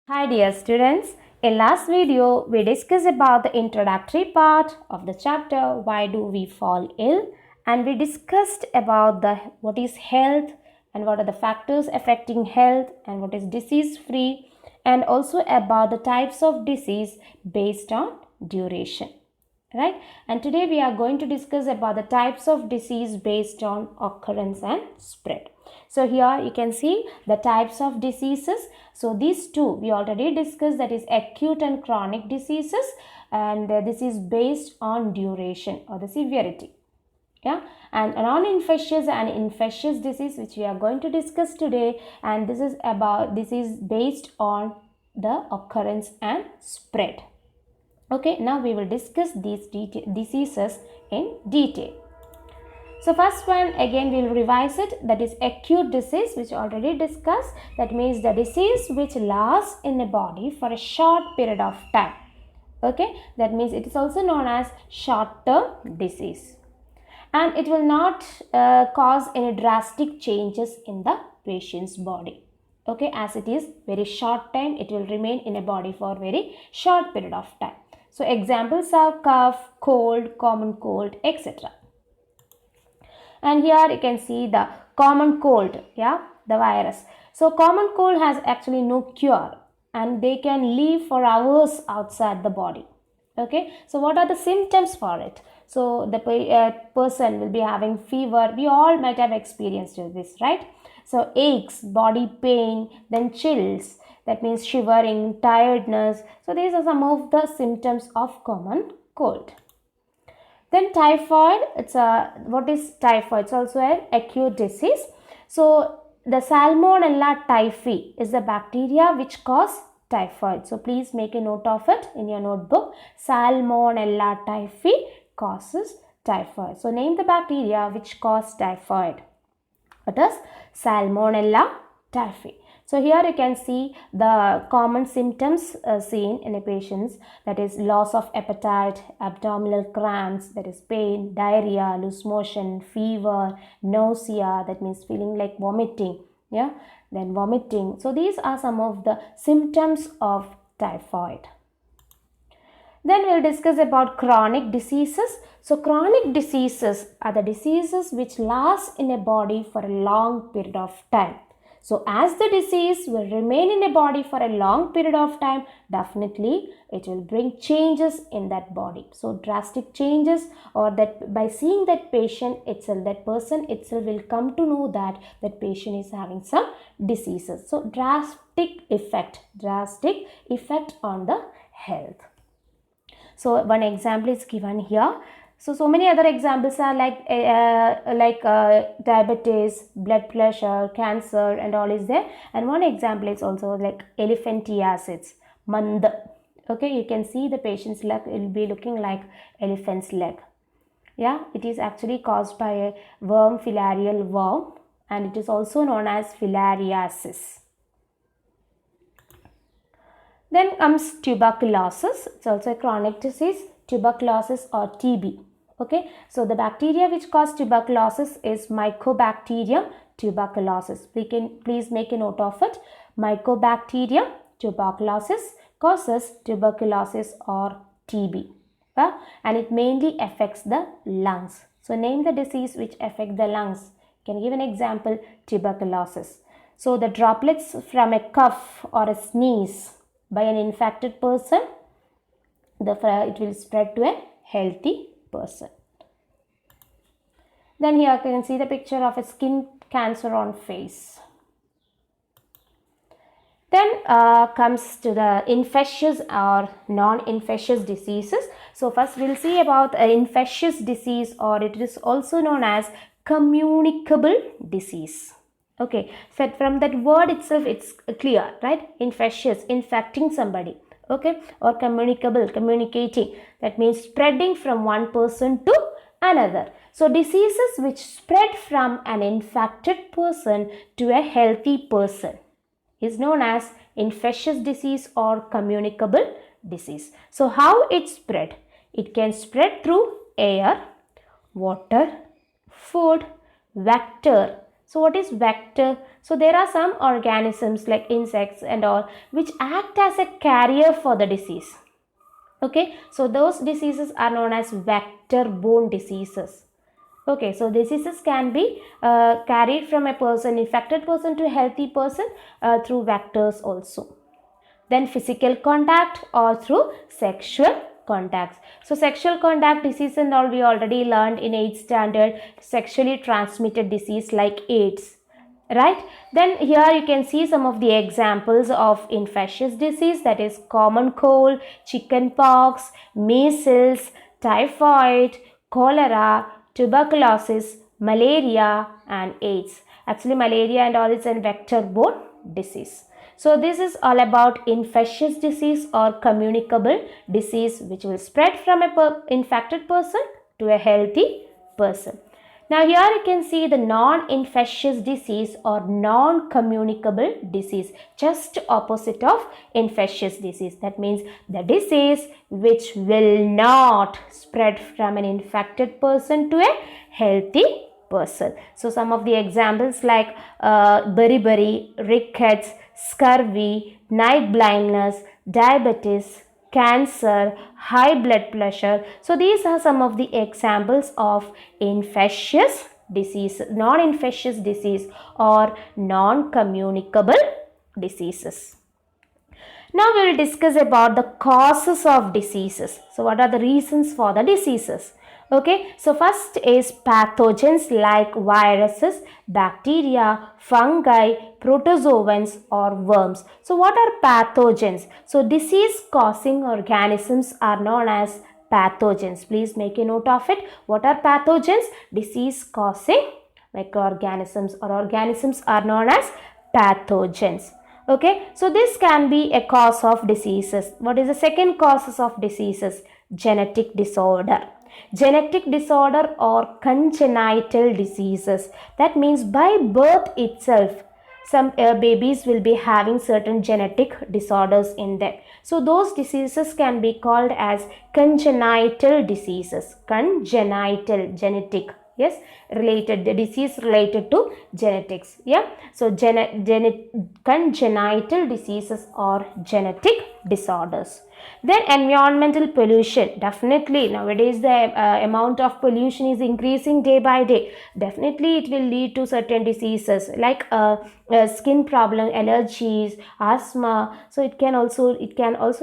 Hi dear students, in last video we discussed about the introductory part of the chapter why do we fall ill, and we discussed about the what is health and what are the factors affecting health and what is disease free, and also about the types of disease based on duration, right? And today we are going to discuss about the types of disease based on occurrence and spread. So here you can see the types of diseases. So these two we already discussed, that is acute and chronic diseases, and this is based on duration or the severity. Yeah, and non-infectious and infectious disease which we are going to discuss today, and this is based on the occurrence and spread. Okay, now we will discuss these diseases in detail. So first one, again we will revise it, that is acute disease, which already discussed. That means the disease which lasts in the body for a short period of time. Okay, that means it is also known as short term disease, and it will not cause any drastic changes in the patient's body. Okay, as it is very short time, it will remain in a body for very short period of time. So examples are cough, cold, common cold, etc. And here you can see the common cold, yeah, the virus. So common cold has actually no cure, and they can live for hours outside the body. Okay, so what are the symptoms for it? So the person will be having fever. We all might have experienced this, right? So aches, body pain, then chills, that means shivering, tiredness. So these are some of the symptoms of common cold. Then typhoid, what is typhoid? It's also an acute disease. So the Salmonella typhi is the bacteria which cause typhoid. So please make a note of it in your notebook. Salmonella typhi causes typhoid. So name the bacteria which cause typhoid. It is Salmonella typhi. So here you can see the common symptoms seen in a patient, that is loss of appetite, abdominal cramps, that is pain, diarrhea, loose motion, fever, nausea, that means feeling like vomiting, yeah, then vomiting. So these are some of the symptoms of typhoid. Then we'll discuss about chronic diseases. So chronic diseases are the diseases which last in a body for a long period of time. So as the disease will remain in a body for a long period of time, definitely it will bring changes in that body. So drastic changes, or that by seeing that patient itself, that person itself will come to know that that patient is having some diseases. So drastic effect on the health. So one example is given here. So many other examples are like diabetes, blood pressure, cancer, and all is there. And one example is also like elephantiasis, mand. Okay, you can see the patient's leg will be looking like elephant's leg. Yeah, it is actually caused by a worm, filarial worm, and it is also known as filariasis. Then comes tuberculosis. It's also a chronic disease, tuberculosis or TB. Okay, so the bacteria which cause tuberculosis is Mycobacterium tuberculosis. Please make a note of it. Mycobacterium tuberculosis causes tuberculosis or TB. And it mainly affects the lungs. So name the disease which affect the lungs. Can give an example, tuberculosis. So the droplets from a cough or a sneeze by an infected person, it will spread to a healthy person. Then here you can see the picture of a skin cancer on face. Then comes to the infectious or non-infectious diseases. So first we'll see about infectious disease, or it is also known as communicable disease. Okay, so from that word itself it's clear, right? Infectious, infecting somebody. Okay, or communicable, communicating, that means spreading from one person to another. So diseases which spread from an infected person to a healthy person is known as infectious disease or communicable disease. So how it spread? It can spread through air, water, food, vector. So what is vector? So there are some organisms like insects and all which act as a carrier for the disease. Okay, so those diseases are known as vector-borne diseases. Okay, so diseases can be carried from a person, infected person, to a healthy person through vectors also. Then physical contact or through sexual contacts. So sexual contact disease and all we already learned in 8th standard, sexually transmitted disease like AIDS, right? Then here you can see some of the examples of infectious disease, that is common cold, chicken pox, measles, typhoid, cholera, tuberculosis, malaria and AIDS. Actually malaria and all is a vector-borne disease. So this is all about infectious disease or communicable disease which will spread from a infected person to a healthy person. Now here you can see the non-infectious disease or non-communicable disease, just opposite of infectious disease. That means the disease which will not spread from an infected person to a healthy person. So some of the examples like beriberi, rickets, scurvy, night blindness, diabetes, cancer, high blood pressure. So these are some of the examples of infectious disease, non-infectious disease or non-communicable diseases. Now we will discuss about the causes of diseases. So what are the reasons for the diseases? Okay, so first is pathogens like viruses, bacteria, fungi, protozoans or worms. So what are pathogens? So disease causing organisms are known as pathogens. Please make a note of it. What are pathogens? Disease causing microorganisms or organisms are known as pathogens. Okay, so this can be a cause of diseases. What is the second causes of diseases? Genetic disorder. Genetic disorder or congenital diseases. That means by birth itself, some babies will be having certain genetic disorders in them. So those diseases can be called as congenital diseases. Congenital, genetic. Yes, related, the disease related to genetics. Yeah, so congenital diseases or genetic disorders. Then environmental pollution. Definitely nowadays the amount of pollution is increasing day by day. Definitely it will lead to certain diseases like skin problem, allergies, asthma. So it can also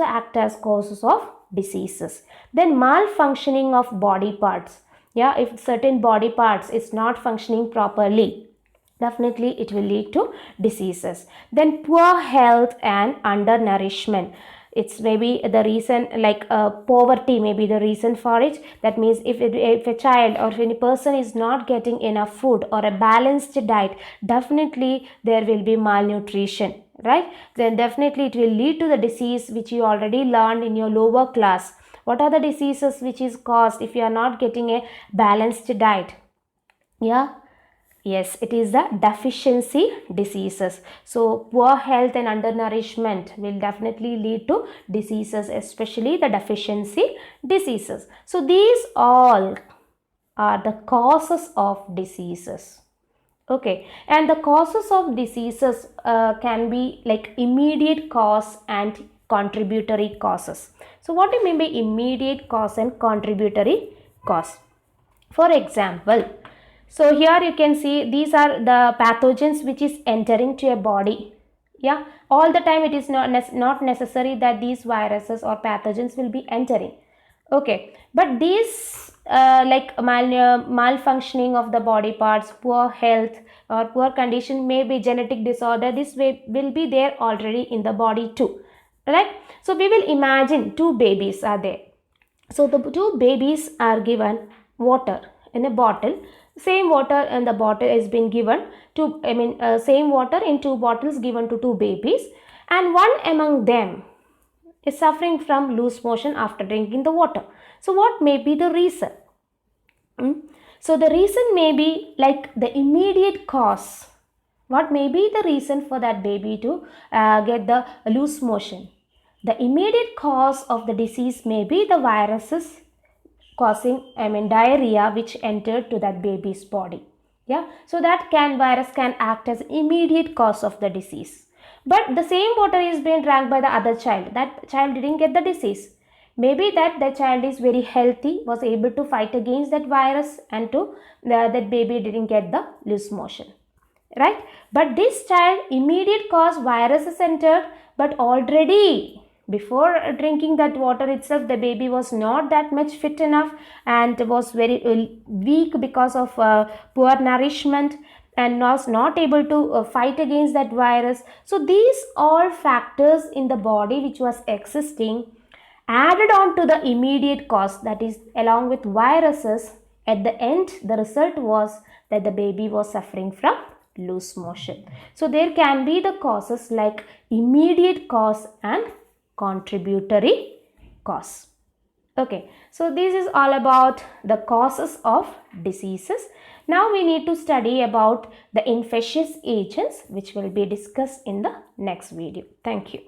act as causes of diseases. Then malfunctioning of body parts. Yeah, if certain body parts is not functioning properly, definitely it will lead to diseases. Then poor health and undernourishment. It's maybe the reason like poverty may be the reason for it. That means if a child or if any person is not getting enough food or a balanced diet, definitely there will be malnutrition, right? Then definitely it will lead to the disease which you already learned in your lower class. What are the diseases which is caused if you are not getting a balanced diet? Yeah, yes, it is the deficiency diseases. So poor health and undernourishment will definitely lead to diseases, especially the deficiency diseases. So these all are the causes of diseases. Okay, and the causes of diseases can be like immediate cause and contributory causes. So what do you mean by immediate cause and contributory cause? For example, so here you can see these are the pathogens which is entering to a body. Yeah, all the time it is not necessary that these viruses or pathogens will be entering. Okay, but these like malfunctioning of the body parts, poor health or poor condition, may be genetic disorder, this way will be there already in the body too, right? So we will imagine two babies are there. So the two babies are given water in a bottle. Same water in the bottle is been given to, same water in two bottles given to two babies, and one among them is suffering from loose motion after drinking the water. So what may be the reason? So the reason may be like the immediate cause. What may be the reason for that baby to get the loose motion? The immediate cause of the disease may be the viruses causing diarrhea which entered to that baby's body. Yeah, so that virus can act as immediate cause of the disease. But the same water is being drank by the other child. That child didn't get the disease. Maybe that the child is very healthy, was able to fight against that virus, and that baby didn't get the loose motion, right? But this child, immediate cause virus is entered, but already before drinking that water itself, the baby was not that much fit enough and was very weak because of poor nourishment, and was not able to fight against that virus. So these all factors in the body which was existing added on to the immediate cause, that is along with viruses. At the end, the result was that the baby was suffering from loose motion. So there can be the causes like immediate cause and contributory cause. Okay, so this is all about the causes of diseases. Now we need to study about the infectious agents, which will be discussed in the next video. Thank you.